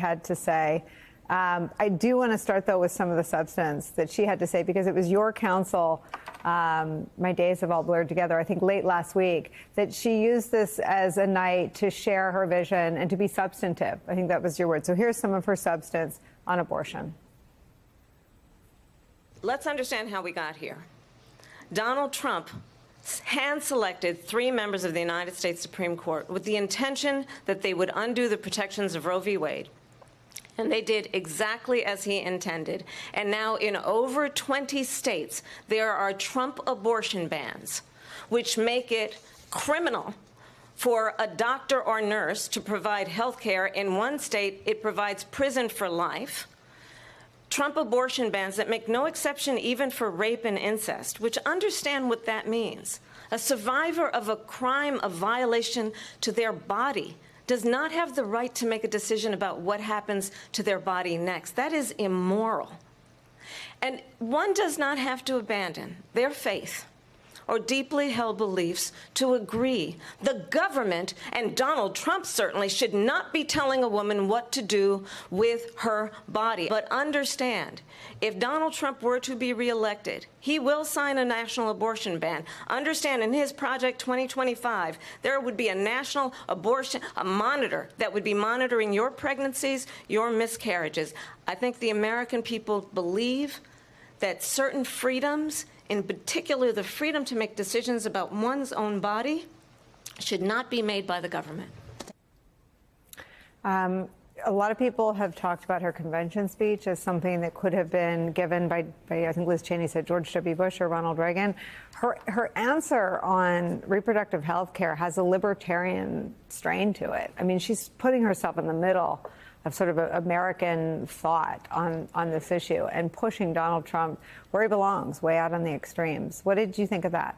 had to say. I do want to start, though, with some of the substance that she had to say, because it was your counsel, my days have all blurred together, I think late last week, that she used this as a night to share her vision and to be substantive. I think that was your word. So here's some of her substance on abortion. Let's understand how we got here. Donald Trump hand-selected 3 members of the United States Supreme Court with the intention that they would undo the protections of Roe v. Wade. And they did exactly as he intended. And now in over 20 states, there are Trump abortion bans, which make it criminal for a doctor or nurse to provide health care. In one state, it provides prison for life. Trump abortion bans that make no exception even for rape and incest, which understand what that means. A survivor of a crime of violation to their body does not have the right to make a decision about what happens to their body next. That is immoral. And one does not have to abandon their faith or deeply held beliefs to agree. The government, and Donald Trump certainly, should not be telling a woman what to do with her body. But understand, if Donald Trump were to be reelected, he will sign a national abortion ban. Understand, in his Project 2025, there would be a national abortion, a monitor that would be monitoring your pregnancies, your miscarriages. I think the American people believe that certain freedoms, in particular the freedom to make decisions about one's own body, should not be made by the government. A lot of people have talked about her convention speech as something that could have been given by I think Liz Cheney said George W. Bush or Ronald Reagan. Her answer on reproductive health care has a libertarian strain to it. I mean, she's putting herself in the middle of sort of American thought on this issue and pushing Donald Trump where he belongs, way out on the extremes. What did you think of that?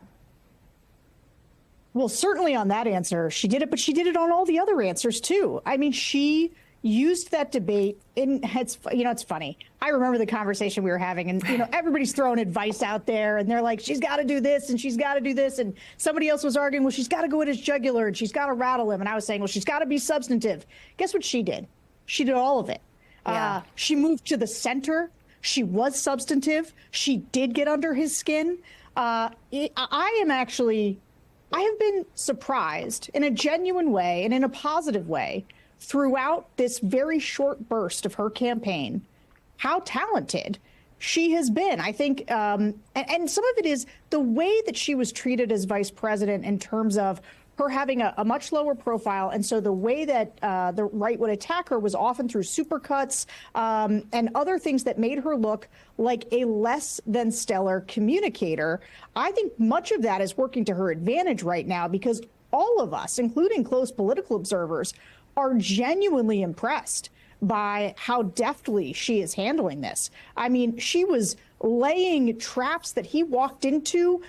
Well, certainly on that answer, she did it, but she did it on all the other answers, too. I mean, she used that debate it's funny. I remember the conversation we were having, and, everybody's throwing advice out there, and they're like, she's got to do this, and she's got to do this. And somebody else was arguing, well, she's got to go at his jugular, and she's got to rattle him. And I was saying, well, she's got to be substantive. Guess what she did? She did all of it. Yeah. She moved to the center. She was substantive. She did get under his skin. I have been surprised in a genuine way and in a positive way throughout this very short burst of her campaign, how talented she has been. I think, and some of it is the way that she was treated as vice president in terms of her having a much lower profile. And so the way that the right would attack her was often through supercuts and other things that made her look like a less than stellar communicator. I think much of that is working to her advantage right now, because all of us, including close political observers, are genuinely impressed by how deftly she is handling this. I mean, she was laying traps that he walked into,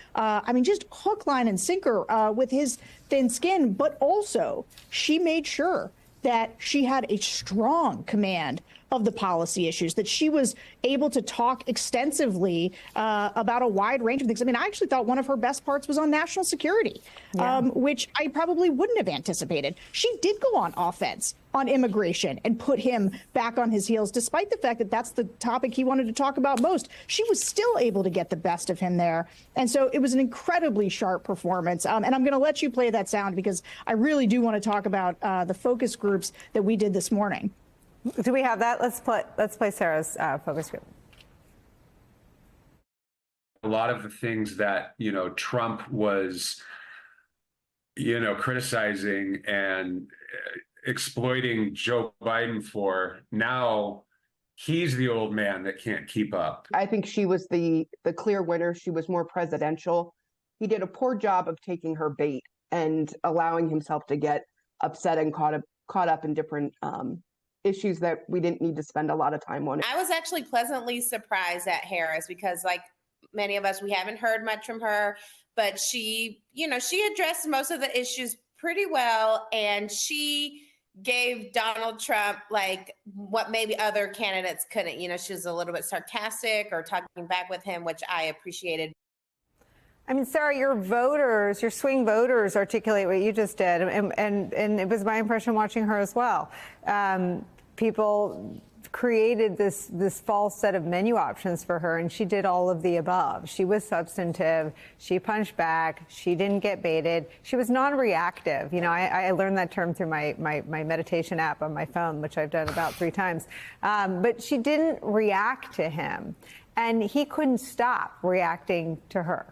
just hook, line, and sinker with his thin skin. But also, she made sure that she had a strong command of the policy issues, that she was able to talk extensively about a wide range of things. I mean, I actually thought one of her best parts was on national security, which I probably wouldn't have anticipated. She did go on offense on immigration and put him back on his heels, despite the fact that that's the topic he wanted to talk about most. She was still able to get the best of him there. And so it was an incredibly sharp performance. And I'm going to let you play that sound, because I really do want to talk about the focus groups that we did this morning. Do we have that? Let's play Sarah's focus group. A lot of the things that, Trump was, criticizing and exploiting Joe Biden for, now he's the old man that can't keep up. I think she was the clear winner. She was more presidential. He did a poor job of taking her bait and allowing himself to get upset and caught up in different issues that we didn't need to spend a lot of time on. I was actually pleasantly surprised at Harris, because like many of us, we haven't heard much from her, but she addressed most of the issues pretty well. And she gave Donald Trump like what maybe other candidates couldn't. She was a little bit sarcastic or talking back with him, which I appreciated. I mean, Sarah, your swing voters articulate what you just did, and it was my impression watching her as well. people created this false set of menu options for her, and she did all of the above. She was substantive. She punched back. She didn't get baited. She was non-reactive. You know, I learned that term through my meditation app on my phone, which I've done about 3 times. But she didn't react to him, and he couldn't stop reacting to her.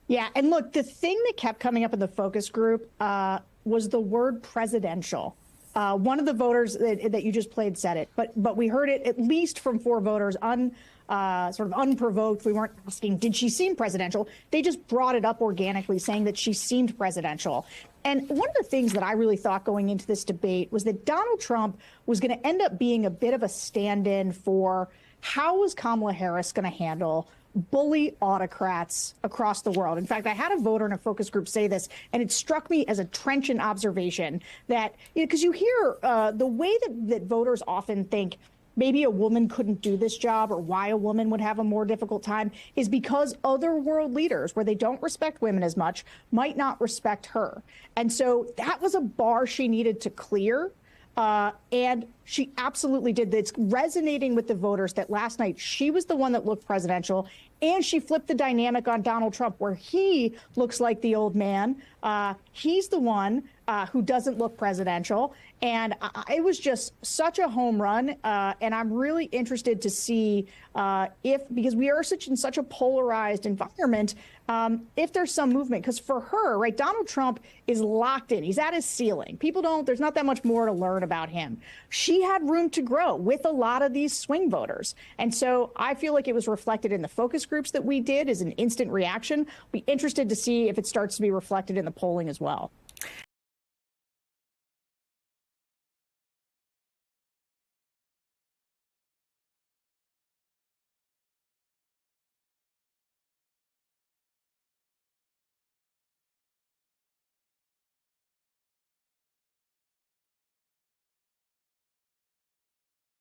Yeah, and look, the thing that kept coming up in the focus group was the word presidential. One of the voters that you just played said it, but we heard it at least from 4 voters, sort of unprovoked. We weren't asking, did she seem presidential? They just brought it up organically, saying that she seemed presidential. And one of the things that I really thought going into this debate was that Donald Trump was going to end up being a bit of a stand-in for how was Kamala Harris going to handle bully autocrats across the world. In fact, I had a voter in a focus group say this, and it struck me as a trenchant observation that, because you hear the way that voters often think maybe a woman couldn't do this job or why a woman would have a more difficult time is because other world leaders, where they don't respect women as much, might not respect her. And so that was a bar she needed to clear. And she absolutely did. It's resonating with the voters that last night she was the one that looked presidential, and she flipped the dynamic on Donald Trump, where he looks like the old man. He's the one who doesn't look presidential. And it was just such a home run. And I'm really interested to see because we are in such a polarized environment, if there's some movement. Because for her, right, Donald Trump is locked in. He's at his ceiling. There's not that much more to learn about him. She had room to grow with a lot of these swing voters. And so I feel like it was reflected in the focus groups that we did as an instant reaction. Be interested to see if it starts to be reflected in the polling as well.